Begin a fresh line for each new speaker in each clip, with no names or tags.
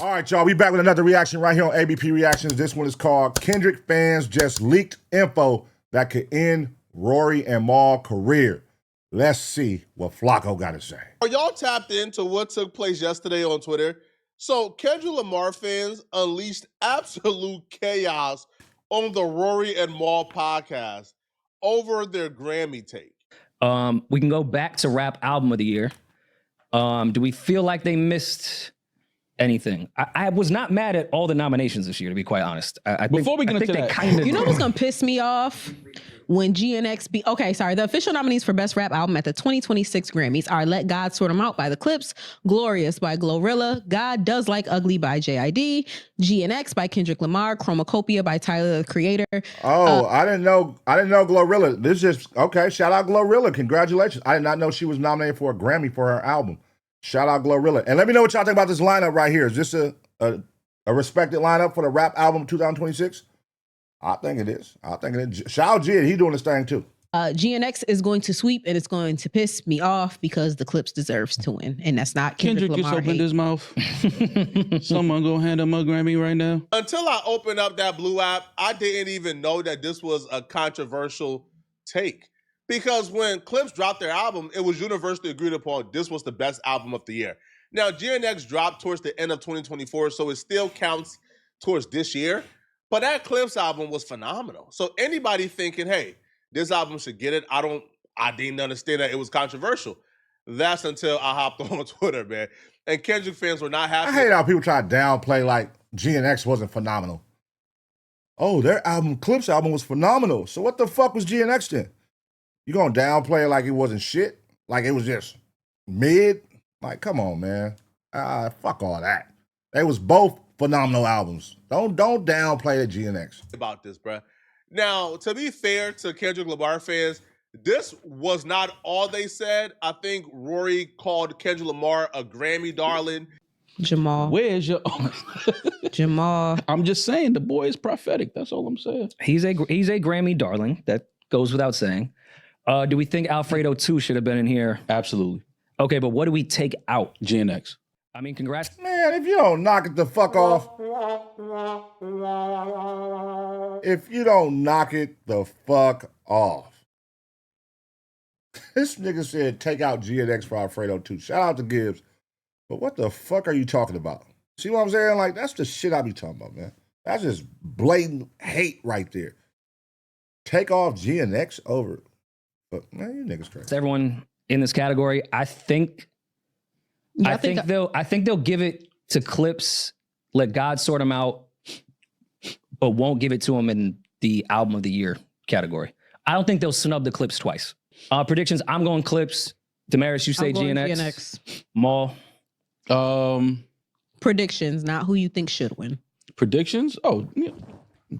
All right, y'all. We back with another reaction right here on ABP Reactions. This one is called Kendrick Fans Just Leaked Info That Could End Rory and Mal Career. Let's see what Flakko got to say.
Are y'all tapped into what took place yesterday on Twitter? So Kendrick Lamar fans unleashed absolute chaos on the Rory and Mal podcast over their Grammy take.
We can go back to Rap Album of the Year. Do we feel like they missed anything? I was not mad at all the nominations this year, to be quite honest.
Before we get into that,
you know what's gonna piss me off? When GNX the official nominees for Best Rap Album at the 2026 Grammys are Let God Sort 'Em Out by The Clips, Glorious by Glorilla, God Does Like Ugly by JID, GNX by Kendrick Lamar, Chromacopia by Tyler, the Creator.
Oh, I didn't know Glorilla. This is just, okay, shout out Glorilla. Congratulations. I did not know she was nominated for a Grammy for her album. Shout out Glorilla. And let me know what y'all think about this lineup right here. Is this a respected lineup for the Rap Album 2026? I think it is. Shout out Jid. He doing his thing too.
GNX is going to sweep, and it's going to piss me off because The Clips deserves to win, and that's not Kendrick
just
Lamar
opened his mouth. Someone gonna hand him a Grammy right now.
Until I opened up that Blue app, I didn't even know that this was a controversial take. Because when Clips dropped their album, it was universally agreed upon this was the best album of the year. Now, GNX dropped towards the end of 2024, so it still counts towards this year. But that Clips album was phenomenal. So anybody thinking, hey, this album should get it, I didn't understand that it was controversial. That's until I hopped on Twitter, man. And Kendrick fans were not happy.
I hate how people try to downplay like GNX wasn't phenomenal. Oh, their album, Clips album was phenomenal. So what the fuck was GNX then? You gonna downplay it like it wasn't shit? Like it was just mid? Like, come on, man. Fuck all that. They was both phenomenal albums. Don't downplay the GNX.
About this, bruh. Now, to be fair to Kendrick Lamar fans, this was not all they said. I think Rory called Kendrick Lamar a Grammy darling.
Jamal.
Where's your
Jamal?
I'm just saying the boy is prophetic. That's all I'm saying.
He's a Grammy darling. That goes without saying. Do we think Alfredo 2 should have been in here?
Absolutely.
Okay, but what do we take out?
GNX.
I mean, congrats.
Man, if you don't knock it the fuck off. If you don't knock it the fuck off. This nigga said take out GNX for Alfredo 2. Shout out to Gibbs. But what the fuck are you talking about? See what I'm saying? Like, that's the shit I be talking about, man. That's just blatant hate right there. Take off GNX over. But man, you niggas crazy.
Everyone in this category, I think they'll give it to Clips, Let God Sort 'Em Out, but won't give it to him in the Album of the Year category. I don't think they'll snub the Clips twice. Predictions, I'm going Clips. Demaris, you say GNX. Mal.
Predictions, not who you think should win.
Predictions? Oh, yeah.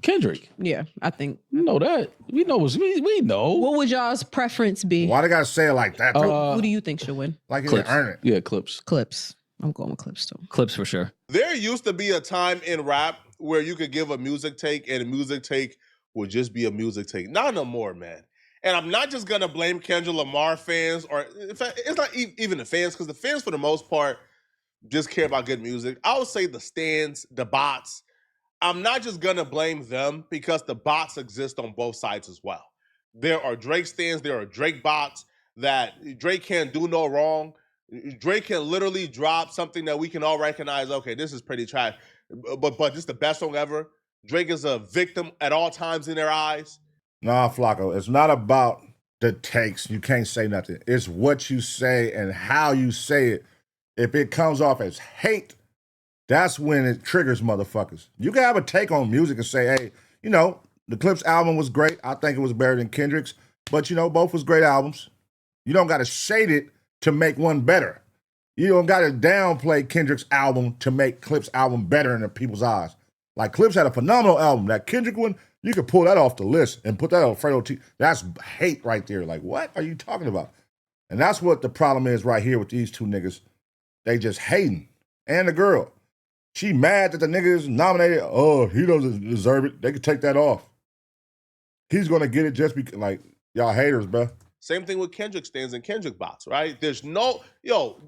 Kendrick.
Yeah, I think.
You know that. We know. We know.
What would y'all's preference be?
Why they gotta say it like that?
Who do you think should win?
Like he
Clips.
didn't earn it.
Yeah, Clips.
Clips. I'm going with Clips too.
Clips for sure.
There used to be a time in rap where you could give a music take and a music take would just be a music take. Not no more, man. And I'm not just going to blame Kendrick Lamar fans, or in fact, it's not even the fans, because the fans, for the most part, just care about good music. I would say the stands, the bots. I'm not just going to blame them because the bots exist on both sides as well. There are Drake stands, there are Drake bots that Drake can't do no wrong. Drake can literally drop something that we can all recognize, okay, this is pretty trash, but this is the best song ever. Drake is a victim at all times in their eyes.
Nah, Flakko, it's not about the takes. You can't say nothing. It's what you say and how you say it. If it comes off as hate, that's when it triggers motherfuckers. You can have a take on music and say, hey, you know, the Clips album was great. I think it was better than Kendrick's. But, you know, both was great albums. You don't got to shade it to make one better. You don't got to downplay Kendrick's album to make Clips' album better in the people's eyes. Like, Clips had a phenomenal album. That Kendrick one, you could pull that off the list and put that on Fredo T. That's hate right there. Like, what are you talking about? And that's what the problem is right here with these two niggas. They just hating. And the girl. She mad that the nigga is nominated. Oh, he doesn't deserve it. They could take that off. He's going to get it just because, like, y'all haters, bruh.
Same thing with Kendrick stands and Kendrick box, right? There's no,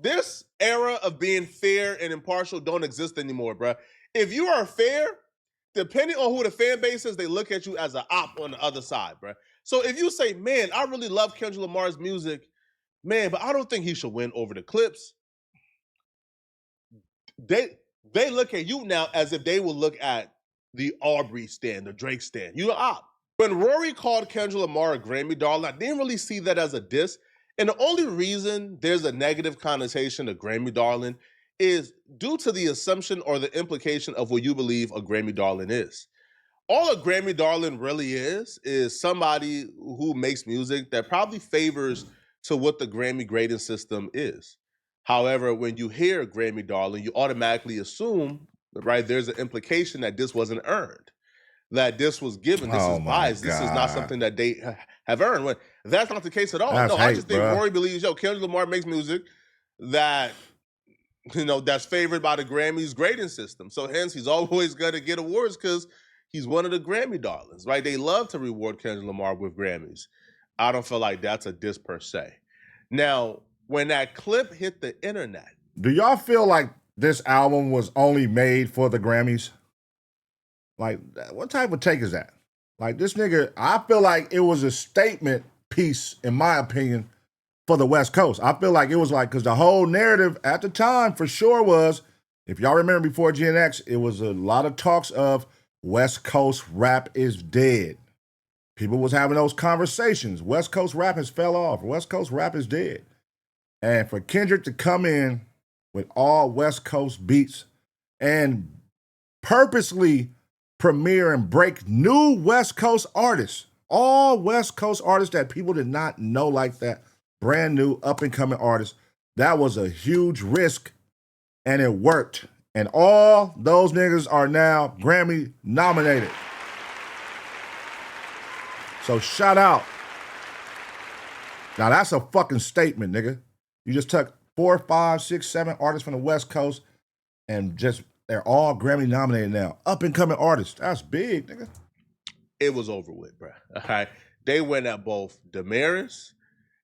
this era of being fair and impartial don't exist anymore, bro. If you are fair, depending on who the fan base is, they look at you as an op on the other side, bro. So if you say, man, I really love Kendrick Lamar's music, man, but I don't think he should win over the Clips, they look at you now as if they will look at the Aubrey stand, the Drake stand. You op. When Rory called Kendrick Lamar a Grammy darling, I didn't really see that as a diss. And the only reason there's a negative connotation to Grammy darling is due to the assumption or the implication of what you believe a Grammy darling is. All a Grammy darling really is somebody who makes music that probably favors to what the Grammy grading system is. However, when you hear Grammy darling, you automatically assume, right, there's an implication that this wasn't earned, that this was given, this is biased, this is not something that they have earned. When that's not the case at all.
That's
I just think
bro.
Rory believes, Kendrick Lamar makes music that, that's favored by the Grammys grading system. So hence, he's always going to get awards because he's one of the Grammy darlings, right? They love to reward Kendrick Lamar with Grammys. I don't feel like that's a diss per se. Now, when that clip hit the internet.
Do y'all feel like this album was only made for the Grammys? Like, what type of take is that? Like, this nigga, I feel like it was a statement piece, in my opinion, for the West Coast. I feel like it was like, because the whole narrative at the time for sure was, if y'all remember before Gen X, it was a lot of talks of West Coast rap is dead. People was having those conversations. West Coast rap has fell off. West Coast rap is dead. And for Kendrick to come in with all West Coast beats and purposely premiere and break new West Coast artists, all West Coast artists that people did not know like that, brand new up-and-coming artists, that was a huge risk, and it worked. And all those niggas are now Grammy nominated. So shout out. Now that's a fucking statement, nigga. You just took 4, 5, 6, 7 artists from the West Coast and just, they're all Grammy nominated now. Up and coming artists. That's big, nigga.
It was over with, bro. All right. They went at both Demaris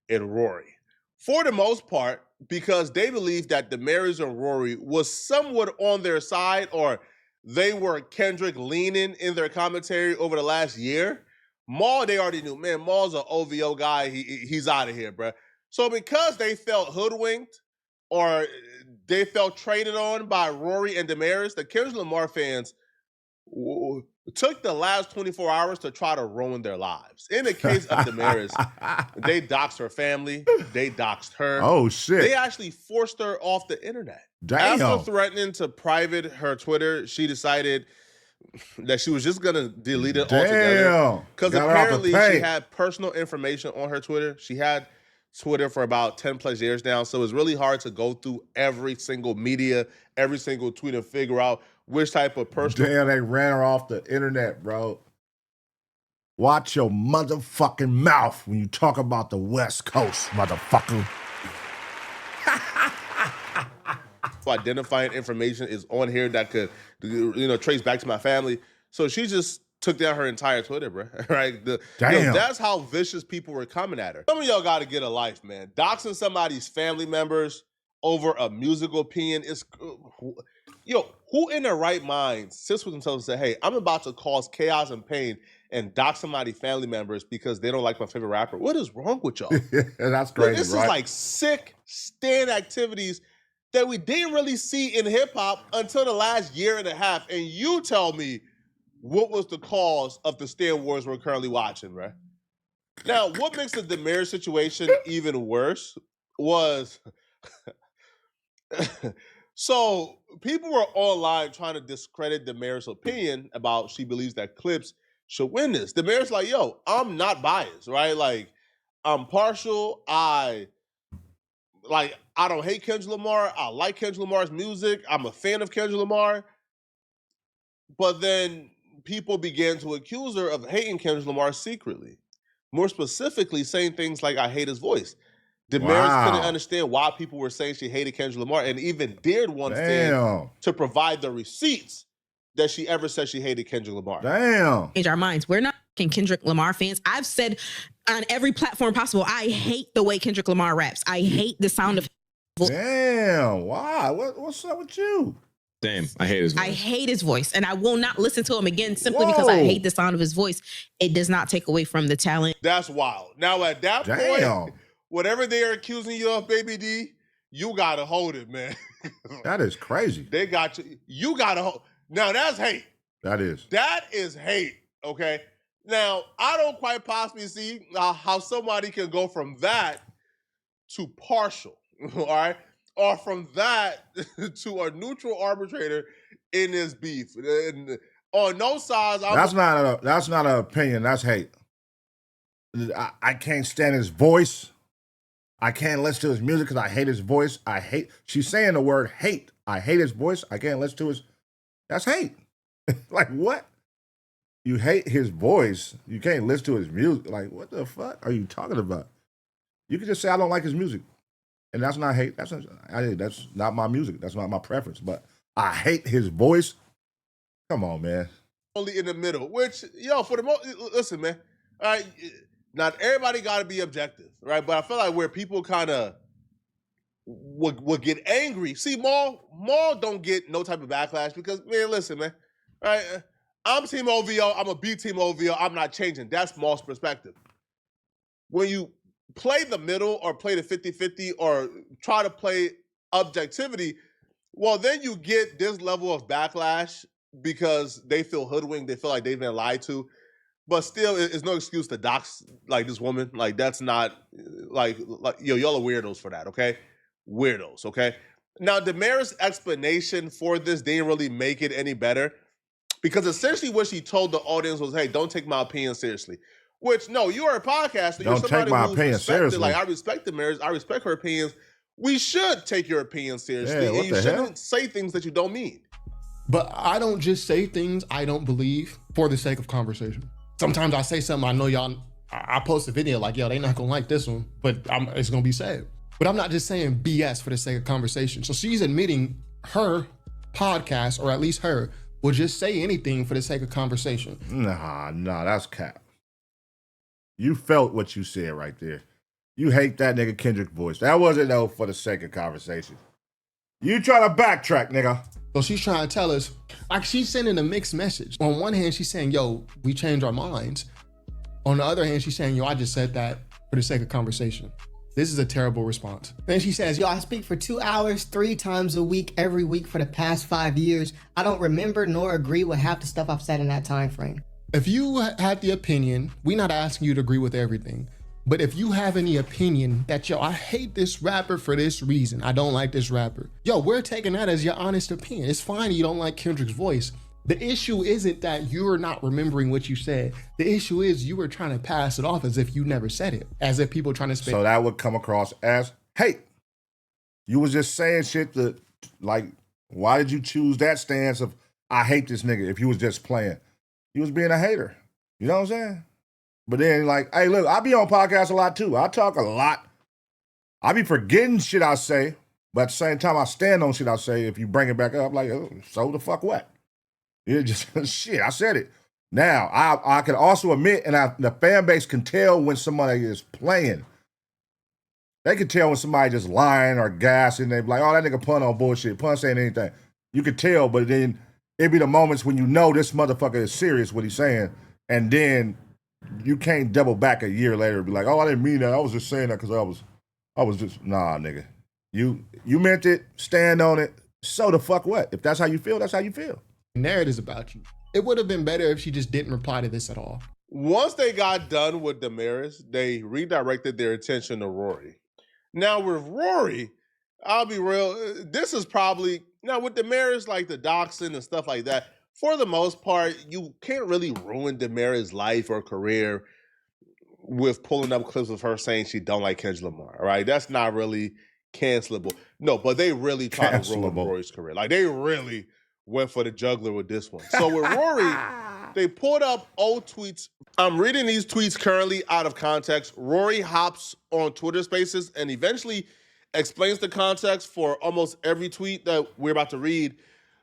and Rory. For the most part, because they believed that Demaris and Rory was somewhat on their side, or they were Kendrick leaning in their commentary over the last year. Maul, they already knew, man, Maul's an OVO guy. He's out of here, bro. So because they felt hoodwinked or they felt traded on by Rory and Demaris, the Kendrick Lamar fans took the last 24 hours to try to ruin their lives. In the case of Demaris, they doxed her family. They doxed her.
Oh, shit.
They actually forced her off the internet.
Damn.
After threatening to private her Twitter, she decided that she was just going to delete it altogether. Because apparently she had personal information on her Twitter. She had Twitter for about 10 plus years now. So it's really hard to go through every single media, every single tweet and figure out which type of personal.
Damn, they ran her off the internet, bro. Watch your motherfucking mouth when you talk about the West Coast, motherfucker.
Identifying information is on here that could, trace back to my family. So she just took down her entire Twitter, bro. Right?
Damn.
That's how vicious people were coming at her. Some of y'all got to get a life, man. Doxing somebody's family members over a musical opinion is, who in their right mind sits with themselves and say, hey, I'm about to cause chaos and pain and dox somebody's family members because they don't like my favorite rapper? What is wrong with y'all?
That's crazy,
This
right?
is like sick stand activities that we didn't really see in hip hop until the last year and a half. And you tell me what was the cause of the stand wars we're currently watching, right? Now, what makes the Demaris situation even worse was, so people were online trying to discredit Demaris' opinion about she believes that Clips should win this. Demaris like, yo, I'm not biased, right? Like, I'm partial. I don't hate Kendrick Lamar. I like Kendrick Lamar's music. I'm a fan of Kendrick Lamar. But then people began to accuse her of hating Kendrick Lamar secretly. More specifically, saying things like, I hate his voice. Demaris couldn't understand why people were saying she hated Kendrick Lamar and even dared one fan to provide the receipts that she ever said she hated Kendrick Lamar.
Damn.
Change our minds. We're not Kendrick Lamar fans. I've said on every platform possible. I hate the way Kendrick Lamar raps. I hate the sound of.
Damn, why? What's up with you?
Damn, I hate his voice.
I hate his voice, and I will not listen to him again simply because I hate the sound of his voice. It does not take away from the talent.
That's wild. Now at that point, whatever they are accusing you of, Baby D, you gotta hold it, man.
That is crazy.
They got you. You gotta hold. Now that's hate.
That is
hate. Okay. Now I don't quite possibly see how somebody can go from that to partial. All right. Or from that to a neutral arbitrator in this beef. And on no sides.
That's not an opinion. That's hate. I can't stand his voice. I can't listen to his music because I hate his voice. She's saying the word hate. I hate his voice. I can't listen to his. That's hate. Like what? You hate his voice. You can't listen to his music. Like what the fuck are you talking about? You can just say I don't like his music. And that's not hate. That's not my music. That's not my preference. But I hate his voice. Come on, man.
Only in the middle. Which, for the most, listen, man. All right, not everybody got to be objective, right? But I feel like where people kind of would get angry. See, Maul don't get no type of backlash because, man, listen, man. All right, I'm Team OVO. I'm a B Team OVO. I'm not changing. That's Maul's perspective. When you play the middle or play the 50-50 or try to play objectivity, well, then you get this level of backlash because they feel hoodwinked. They feel like they've been lied to. But still, it's no excuse to dox like this woman. Like, that's not, like y'all are weirdos for that, okay? Weirdos, okay? Now, Demaris' explanation for this didn't really make it any better because essentially what she told the audience was, hey, don't take my opinion seriously. Which, no, you are a podcaster.
Don't
You're
take my opinion seriously.
Like, I respect Demaris. I respect her opinions. We should take your opinion seriously.
Yeah,
and you shouldn't say things that you don't mean.
But I don't just say things I don't believe for the sake of conversation. Sometimes I say something I know y'all, I post a video like, yo, they not gonna like this one, but it's gonna be said. But I'm not just saying BS for the sake of conversation. So she's admitting her podcast, or at least her, will just say anything for the sake of conversation.
Nah, that's cap. You felt what you said right there. You hate that nigga Kendrick voice. That wasn't no for the sake of conversation. You try to backtrack, nigga.
So she's trying to tell us, like she's sending a mixed message. On one hand, she's saying, yo, we changed our minds. On the other hand, she's saying, yo, I just said that for the sake of conversation. This is a terrible response. Then she says,
yo, I speak for 2 hours, 3 times a week, every week for the past 5 years. I don't remember nor agree with half the stuff I've said in that time frame.
If you had the opinion, we're not asking you to agree with everything, but if you have any opinion that, yo, I hate this rapper for this reason, I don't like this rapper, yo, we're taking that as your honest opinion. It's fine you don't like Kendrick's voice. The issue isn't that you're not remembering what you said. The issue is you were trying to pass it off as if you never said it, as if people trying to spit.
So that would come across as hate. You was just saying shit that, like, why did you choose that stance of, I hate this nigga, if you was just playing? You was being a hater. You know what I'm saying? But then, like, hey, look, I be on podcasts a lot, too. I talk a lot. I be forgetting shit I say, but at the same time, I stand on shit I say. If you bring it back up, like, oh, so the fuck what? Yeah, just shit, I said it. Now, I can also admit, and the fan base can tell when somebody is playing. They can tell when somebody just lying or gassing. They be like, oh, that nigga Pun on bullshit. Pun saying anything. You can tell, but then it be the moments when you know this motherfucker is serious what he's saying, and then you can't double back a year later and be like, oh, I didn't mean that. I was just saying that because I was just, nah, nigga. You meant it, stand on it, so the fuck what? If that's how you feel, that's how you feel.
Narratives about you. It would have been better if she just didn't reply to this at all.
Once they got done with Demaris, they redirected their attention to Rory. Now with Rory, I'll be real, this is probably, now with Demaris, like the doxing and stuff like that, for the most part, you can't really ruin Demaris' life or career with pulling up clips of her saying she don't like Kendrick Lamar, right? That's not really cancelable. No, but they really tried to ruin Rory's career. Like, they really went for the juggler with this one. So with Rory, they pulled up old tweets. I'm reading these tweets currently out of context. Rory hops on Twitter Spaces and eventually explains the context for almost every tweet that we're about to read.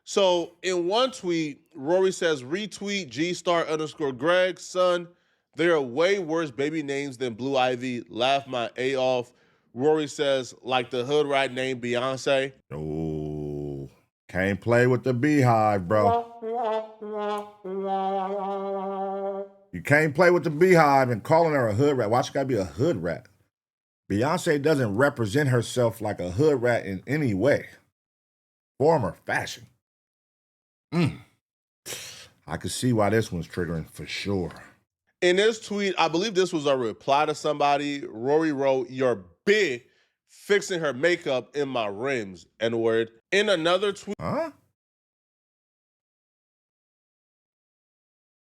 So in one tweet, Rory says, retweet G*_Greg, son. There are way worse baby names than Blue Ivy. Laugh my A off. Rory says, like the hood rat name Beyonce.
Oh, can't play with the beehive, bro. You can't play with the beehive and calling her a hood rat. Why she gotta be a hood rat? Beyonce doesn't represent herself like a hood rat in any way, form, or fashion. I could see why this one's triggering for sure.
In this tweet, I believe this was a reply to somebody. Rory wrote, "Your bitch fixing her makeup in my rims," N-word. In another tweet,
Huh?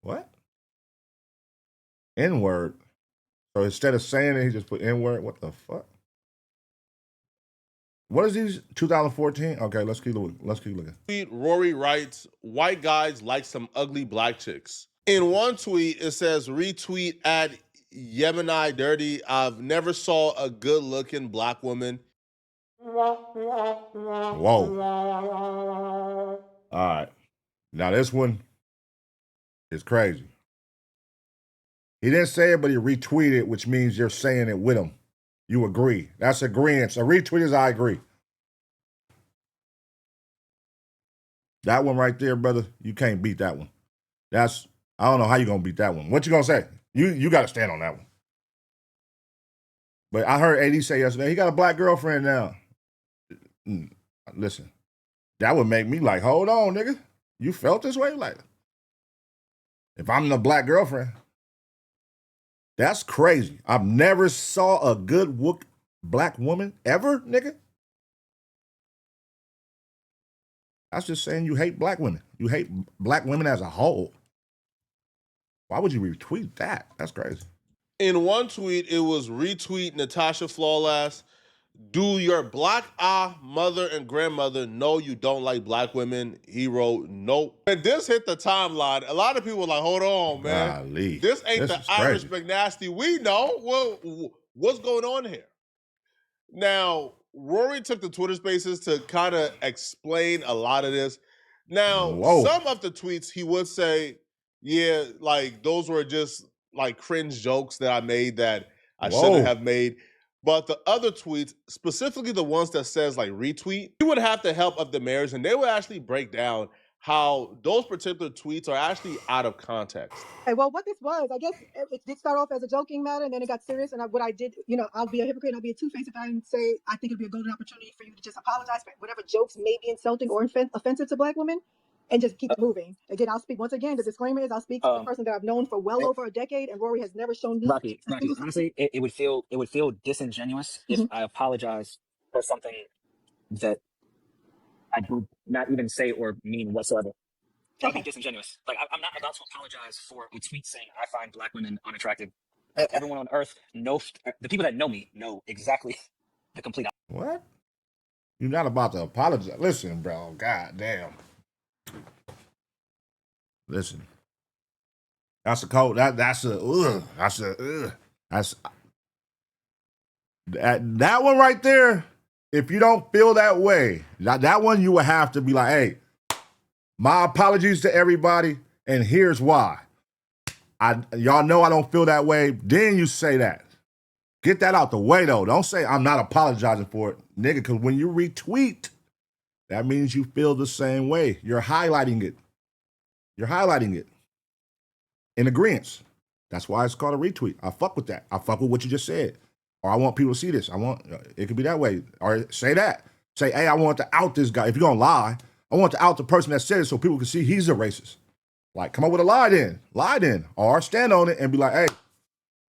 What? N-word. So instead of saying it, he just put N-word. What the fuck? What is these? 2014? Okay, let's keep looking.
Rory writes, "White guys like some ugly black chicks." In one tweet, it says, retweet at Yemeni Dirty. I've never saw a good looking black woman.
Whoa. All right. Now this one is crazy. He didn't say it, but he retweeted, which means you're saying it with him. You agree. That's agreement. A retweet is I agree. That one right there, brother, you can't beat that one. I don't know how you're going to beat that one. What you going to say? You got to stand on that one. But I heard AD say yesterday, he got a black girlfriend now. Listen, that would make me like, hold on, nigga. You felt this way? Like, if I'm the black girlfriend, that's crazy. I've never saw a good black woman ever, nigga. That's just saying you hate black women. You hate black women as a whole. Why would you retweet that? That's crazy.
In one tweet, it was retweet Natasha Flawless. Do your black mother and grandmother know you don't like black women? He wrote, nope. When this hit the timeline, a lot of people were like, hold on, man.
Golly.
This ain't
This
the
is
Irish
crazy.
McNasty we know. What's going on here? Now, Rory took the Twitter Spaces to kind of explain a lot of this. Now,
Whoa.
some of the tweets he would say, yeah, like those were just like cringe jokes that I made that I shouldn't have made. But the other tweets, specifically the ones that says like retweet, you would have the help of Demaris, and they would actually break down how those particular tweets are actually out of context.
Okay, well, what this was, I guess it did start off as a joking matter, and then it got serious. And what I did, I'll be a hypocrite, I'll be a two-faced if I didn't say I think it'd be a golden opportunity for you to just apologize for whatever jokes may be insulting or offensive to black women, and just keep moving. Again, I'll speak once again. The disclaimer is I'll speak to the person that I've known for well over a decade, and Rory has never shown me.
Rocky, honestly, it would feel disingenuous if I apologize for something that I do not even say or mean whatsoever. That would be disingenuous. Like, I'm not about to apologize for a tweet saying I find black women unattractive. Everyone on earth knows, the people that know me know exactly the complete opposite.
What? You're not about to apologize. Listen, bro. God damn. Listen. That's a code. That one right there. If you don't feel that way, that one you would have to be like, hey, my apologies to everybody, and here's why. Y'all know I don't feel that way. Then you say that. Get that out the way, though. Don't say I'm not apologizing for it, nigga, because when you retweet, that means you feel the same way. You're highlighting it. In agreement. That's why it's called a retweet. I fuck with that. I fuck with what you just said. Or I want people to see this. It could be that way. Or say that. Say, hey, I want to out this guy. If you're going to lie, I want to out the person that said it so people can see he's a racist. Like, come up with a lie then. Or stand on it and be like, hey,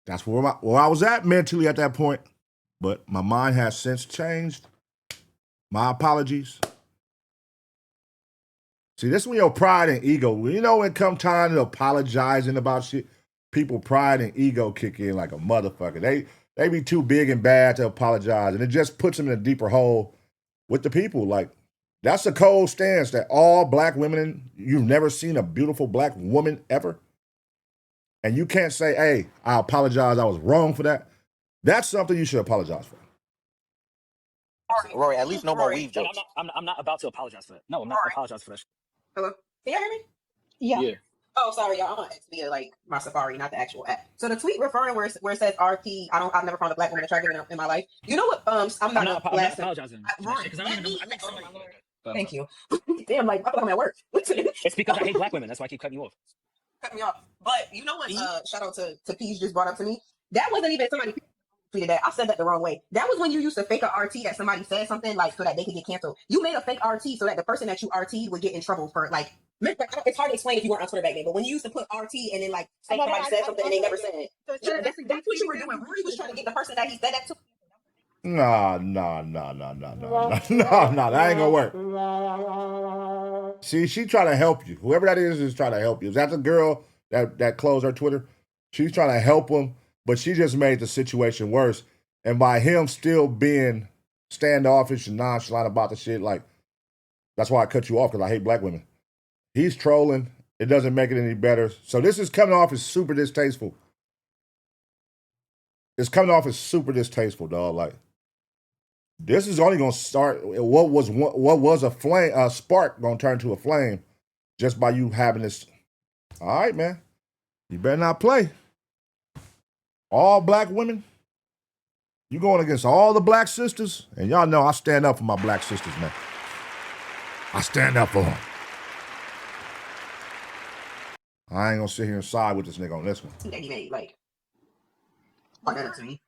that's where I was at mentally at that point. But my mind has since changed. My apologies. See, this is when your pride and ego, when it come time to apologizing about shit, people pride and ego kick in like a motherfucker. They be too big and bad to apologize, and it just puts them in a deeper hole with the people. Like, that's a cold stance that all black women, you've never seen a beautiful black woman ever, and you can't say, hey, I apologize, I was wrong for that. That's something you should apologize for.
Rory, at least no more weave jokes. I'm not about to apologize for that. No, I'm not apologizing for that.
Hello? Can you hear me? Yeah.
Oh, sorry, y'all. I'm on X via like my Safari, not the actual app. So the tweet referring where it says RT, I've never found a black woman attractive in my life. You know what? I'm not
apologizing.
Rory,
Because I don't even know. I think somebody.
thank you. Damn, like I feel like I'm at work.
It's because I hate black women. That's why I keep cutting you off.
Cut me off. But you know what? Shout out to Peach just brought up to me. That wasn't even somebody tweeted that. I said that the wrong way. That was when you used to fake a RT that somebody said something like so that they could get canceled. You made a fake RT so that the person that you RT'd would get in trouble for like. It's hard to explain if you weren't on Twitter back then, but when you used to put RT and then like say somebody said something and they never said it, that's what you were doing. Rory was trying to get the person that he said that to.
Nah, that ain't gonna work. See, she trying to help you. Whoever that is trying to help you. Is that the girl that closed her Twitter? She's trying to help him, but she just made the situation worse. And by him still being standoffish and nonchalant about the shit, like, that's why I cut you off, because I hate black women. He's trolling. It doesn't make it any better. So this is coming off as super distasteful. It's coming off as super distasteful, dog. Like, this is only gonna start. What was a flame, a spark, gonna turn to a flame, just by you having this. All right, man. You better not play. All black women. You going against all the black sisters, and y'all know I stand up for my black sisters, man. I stand up for them. I ain't gonna sit here and side with this nigga on this one.
That he made, like, brought that up to me.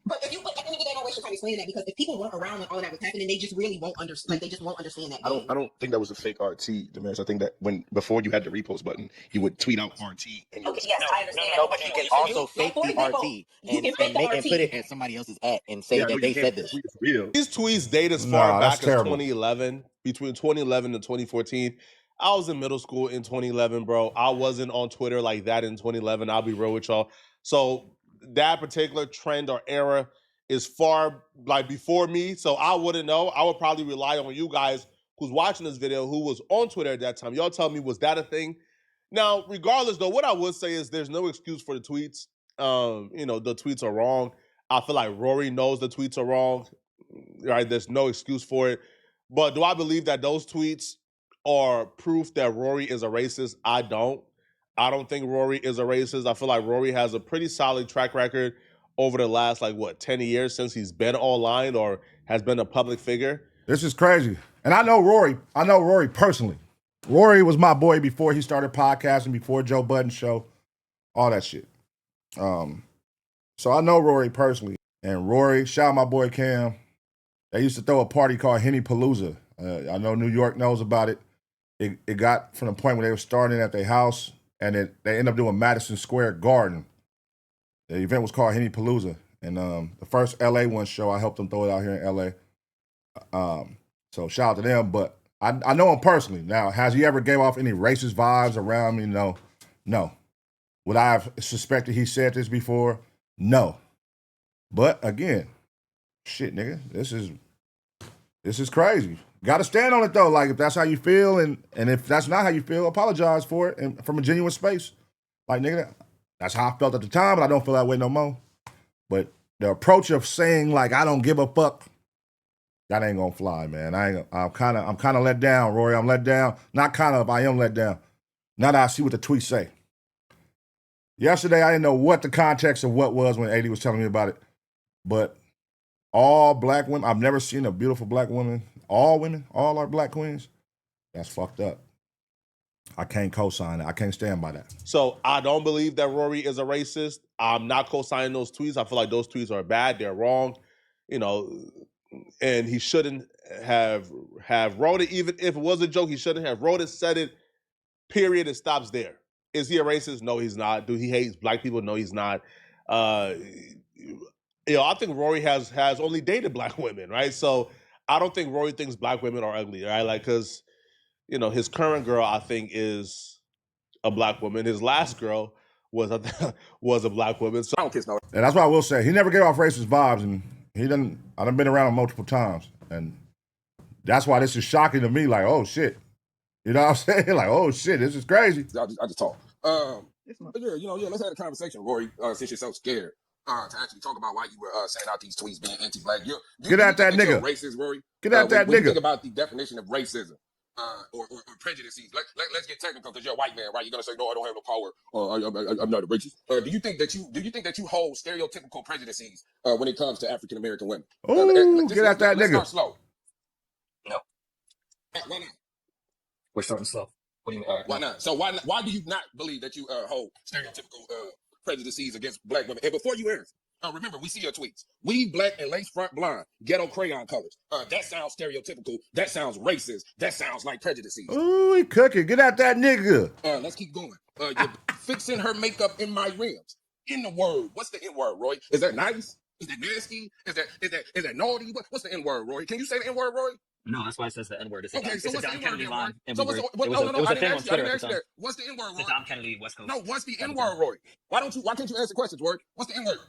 But if you, at the end of the day, don't waste your time explaining that, because if people weren't around when all that was happening, they just really won't understand. Like, they just won't understand that.
I don't think that was a fake RT, Demaris. I think that before you had the repost button, you would tweet out RT. And
okay, yes, I understand.
No, but you can also fake the RT and put it at somebody else's at and say that they said this.
These tweets date as far back as 2011, between 2011 and 2014. I was in middle school in 2011, bro. I wasn't on Twitter like that in 2011. I'll be real with y'all. So that particular trend or era is far like before me. So I wouldn't know. I would probably rely on you guys who's watching this video, who was on Twitter at that time. Y'all tell me, was that a thing? Now, regardless though, what I would say is there's no excuse for the tweets. The tweets are wrong. I feel like Rory knows the tweets are wrong. Right? There's no excuse for it. But do I believe that those tweets are proof that Rory is a racist? I don't think Rory is a racist. I feel like Rory has a pretty solid track record over the last 10 years since he's been online or has been a public figure.
This is crazy. And I know Rory personally. Rory was my boy before he started podcasting, before Joe Budden show, all that shit. So I know Rory personally. And Rory, shout out my boy Cam. They used to throw a party called Henny Palooza. I know New York knows about it. It got from the point where they were starting at their house, and they ended up doing Madison Square Garden. The event was called Henny Palooza. And the first LA one show, I helped them throw it out here in LA. So shout out to them. But I know him personally. Now, has he ever gave off any racist vibes around me? No. Would I have suspected he said this before? No. But again, shit, nigga, this is crazy. Got to stand on it though. Like, if that's how you feel, and if that's not how you feel, apologize for it, and from a genuine space. Like, nigga, that's how I felt at the time, but I don't feel that way no more. But the approach of saying like I don't give a fuck, that ain't gonna fly, man. I'm kind of let down, Rory. I'm let down. Not kind of. I am let down. Now that I see what the tweets say. Yesterday, I didn't know what the context of what was when 80 was telling me about it, but all black women. I've never seen a beautiful black woman. All women, all our black queens. That's fucked up. I can't co-sign that. I can't stand by that.
So I don't believe that Rory is a racist. I'm not co-signing those tweets. I feel like those tweets are bad. They're wrong. And he shouldn't have wrote it. Even if it was a joke, he shouldn't have wrote it, said it, period. It stops there. Is he a racist? No, he's not. Do he hate black people? No, he's not. I think Rory has only dated black women, right? So I don't think Rory thinks black women are ugly, right? Like, because, his current girl, I think, is a black woman. His last girl was a black woman. So I don't kiss no.
And that's what I will say. He never gave off racist vibes, and I done been around him multiple times. And that's why this is shocking to me. Like, oh, shit. You know what I'm saying? Like, oh, shit, this is crazy.
I just talk. Let's have a conversation, Rory, since you're so scared. To actually talk about why you were saying out these tweets being anti-black.
Get at that nigga.
Racist, Rory.
Get at that
when
nigga.
you think about the definition of racism, or prejudices. Let's get technical because you're a white man, right? You're gonna say no, I don't have no power, or I'm not a racist. Do you think that you hold stereotypical prejudices when it comes to African American women?
Ooh, get at that
let's
nigga.
start slow.
No.
Why not?
We're starting slow. What do you mean?
Why not? So why do you not believe that you hold stereotypical prejudices against black women? And before you answer, remember, we see your tweets. Weave black and lace front blonde, ghetto crayon colors. That sounds stereotypical. That sounds racist. That sounds like prejudices.
Ooh, he cooking. Get at that nigga.
Let's keep going. You're fixing her makeup in my rims. In the word. What's the N word, Roy? Is that nice? Is that nasty? Is that naughty? What's the N word, Roy? Can you say the N word, Roy?
No, that's why it says the N word. It's
Okay, so
a
what's the
John
N
Kennedy
word,
line.
Roy? So
It
I
was a thing on Twitter
didn't
at
ask
the
you
time.
that. What's the N word, Roy?
The John Kennedy West Coast.
No, what's the N word, Roy? Why can't you answer questions, Roy? What's the N word?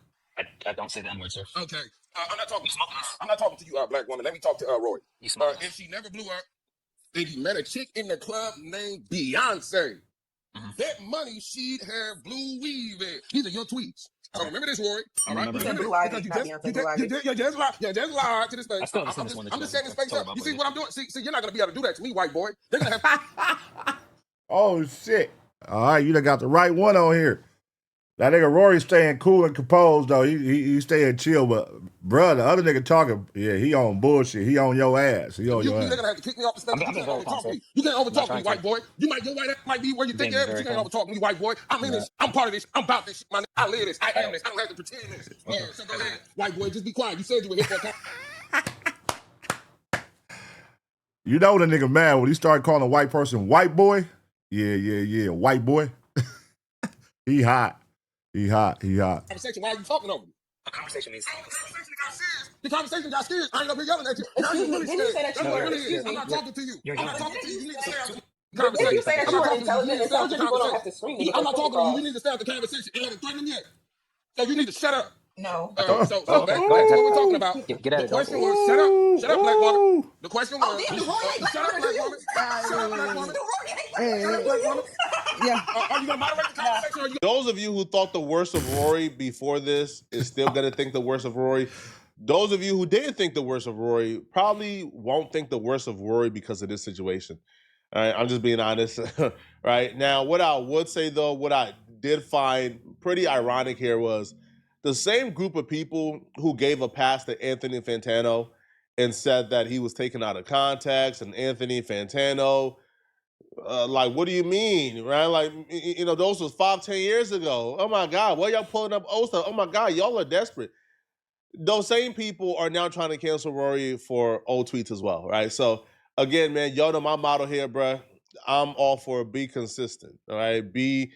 I don't say the N word, sir.
Okay. I'm not talking to you, black woman. Let me talk to Roy.
You smoke
If she never blew up, and you met a chick in the club named Beyonce, that money she'd have blue weave in. These are your tweets. So remember this, Rory. All right?
You said Blue Ivy, not Beyonce, Blue Ivy.
You just lied to this face.
I still haven't seen this one.
I'm just setting space up. You see what I'm doing? See, you're not gonna be able to do that to me, white boy. They're gonna have.
Oh shit! All right, you done got the right one on here. That nigga Rory staying cool and composed though. He staying chill, but bruh, the other nigga talking, yeah, he on bullshit. He on your ass. He on your ass.
You're gonna have to kick me off the stage. You can't overtalk me. You can't overtalk me, white boy. Your white ass might be where you think you're at, but you can't overtalk me, white boy. I'm in this. I'm part of this. I'm about this shit, my nigga. I live this. I am this. I don't have to pretend this. So go ahead, white boy. Just be quiet. You said you were here for a time.
You know the nigga mad when he started calling a white person white boy. Yeah, white boy. He hot.
Conversation. Why are you talking over me?
A conversation means.
The conversation got serious. I ain't up here yelling at you.
Excuse me. Didn't you say that you were? Excuse me.
I'm not talking to you.
You're
I'm not
yelling.
talking to you. You need to stay out the
Didn't you say
conversation.
that you were intelligent? It sounds like people don't have to scream.
I'm not talking to you. You need to stay out the conversation. You haven't threatened yet. So you need to shut up.
No.
So back to what we're talking about.
Get at it.
The question was, shut up, black woman. The question was,
Shut up, black woman.
Shut up, black woman. Yeah. Are you gonna moderate the conversation? Or you?
Those of you who thought the worst of Rory before this is still gonna think the worst of Rory. Those of you who didn't think the worst of Rory probably won't think the worst of Rory because of this situation. All right, I'm just being honest. Right now, what I would say though, what I did find pretty ironic here was the same group of people who gave a pass to Anthony Fantano and said that he was taken out of context, and Anthony Fantano, like, what do you mean, right? Like, you know, those was 5-10 years ago. Oh my God, why y'all pulling up old stuff? Oh my God, y'all are desperate. Those same people are now trying to cancel Rory for old tweets as well, right? So again, man, y'all know my motto here, bruh. I'm all for be consistent, all right? Be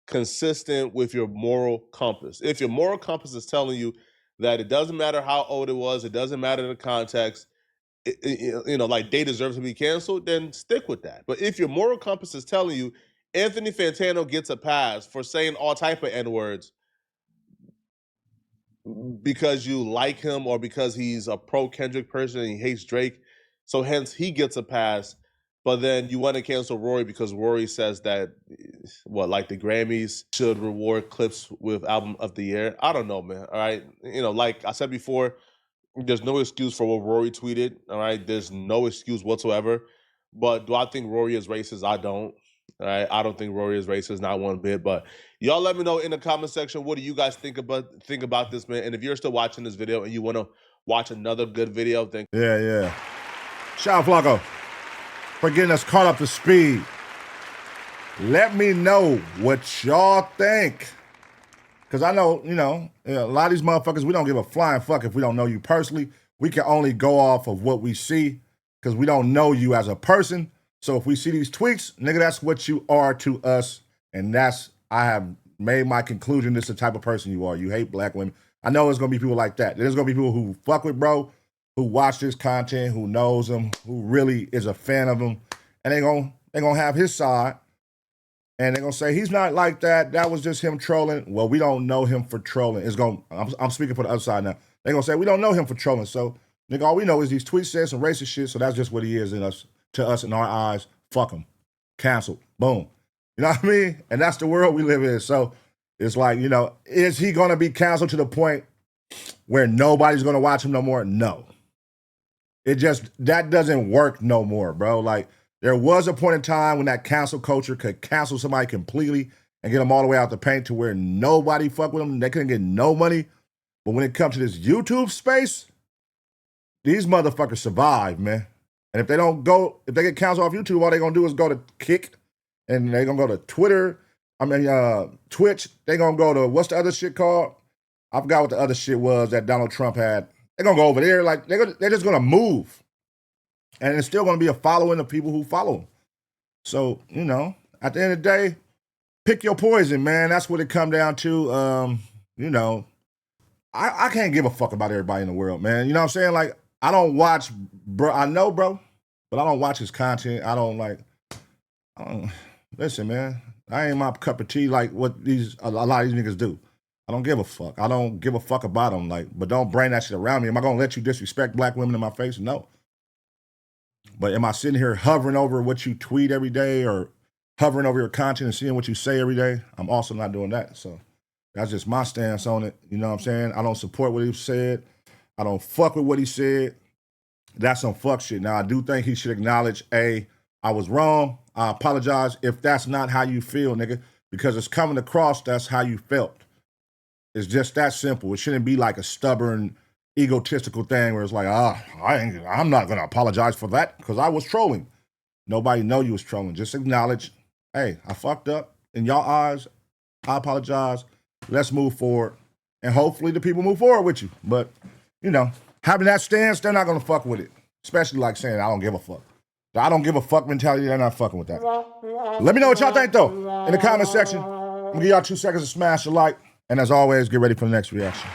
consistent with your moral compass. If your moral compass is telling you that it doesn't matter how old it was, it doesn't matter the context, you know, like they deserve to be canceled, then stick with that. But if your moral compass is telling you Anthony Fantano gets a pass for saying all type of N-words because you like him or because he's a pro Kendrick person and he hates Drake, so hence he gets a pass, but then you want to cancel Rory because Rory says that, what, like the Grammys should reward clips with album of the year? I don't know, man, all right? You know, like I said before, there's no excuse for what Rory tweeted, all right? There's no excuse whatsoever. But do I think Rory is racist? I don't. All right, I don't think Rory is racist, not one bit. But y'all let me know in the comment section, what do you guys think about this, man? And if you're still watching this video and you want to watch another good video, then
Yeah. Shout out Flakko for getting us caught up to speed. Let me know what y'all think. Because I know, you know, a lot of these motherfuckers, we don't give a flying fuck if we don't know you personally. We can only go off of what we see because we don't know you as a person. So if we see these tweets, nigga, that's what you are to us. And I have made my conclusion, this is the type of person you are. You hate black women. I know there's going to be people like that. There's going to be people who fuck with bro, who watch this content, who knows him, who really is a fan of him. And they're gonna have his side. And they're going to say, he's not like that. That was just him trolling. Well, we don't know him for trolling. I'm speaking for the other side now. They're going to say, we don't know him for trolling. So, nigga, all we know is these tweets said some racist shit. So that's just what he is to us in our eyes. Fuck him. Canceled. Boom. You know what I mean? And that's the world we live in. So it's like, you know, is he going to be canceled to the point where nobody's going to watch him no more? No. That doesn't work no more, bro. Like, There was a point in time when that cancel culture could cancel somebody completely and get them all the way out the paint to where nobody fuck with them. They couldn't get no money. But when it comes to this YouTube space, these motherfuckers survive, man. And if they get canceled off YouTube, all they gonna do is go to Kick, and they gonna go to Twitter. Twitch. They gonna go to, what's the other shit called? I forgot what the other shit was that Donald Trump had. They're gonna go over there. Like, they're just gonna move. And it's still gonna be a following of people who follow them. So, you know, at the end of the day, pick your poison, man. That's what it come down to. You know, I can't give a fuck about everybody in the world, man. You know what I'm saying? Like, I don't watch, bro. I know, bro, but I don't watch his content. Listen, man. I ain't my cup of tea like what a lot of these niggas do. I don't give a fuck. I don't give a fuck about them. Like, but don't bring that shit around me. Am I gonna let you disrespect black women in my face? No. But am I sitting here hovering over what you tweet every day or hovering over your content and seeing what you say every day? I'm also not doing that. So that's just my stance on it. You know what I'm saying? I don't support what he said. I don't fuck with what he said. That's some fuck shit. Now, I do think he should acknowledge, I was wrong. I apologize if that's not how you feel, nigga, because it's coming across that's how you felt. It's just that simple. It shouldn't be like a stubborn, egotistical thing where it's like, I'm not going to apologize for that because I was trolling. Nobody know you was trolling. Just acknowledge, hey, I fucked up. In y'all eyes, I apologize. Let's move forward. And hopefully the people move forward with you. But, you know, having that stance, they're not going to fuck with it. Especially like saying, I don't give a fuck. The I don't give a fuck mentality, they're not fucking with that. Let me know what y'all think, though, in the comment section. I'm going to give y'all 2 seconds to smash a like. And as always, get ready for the next reaction.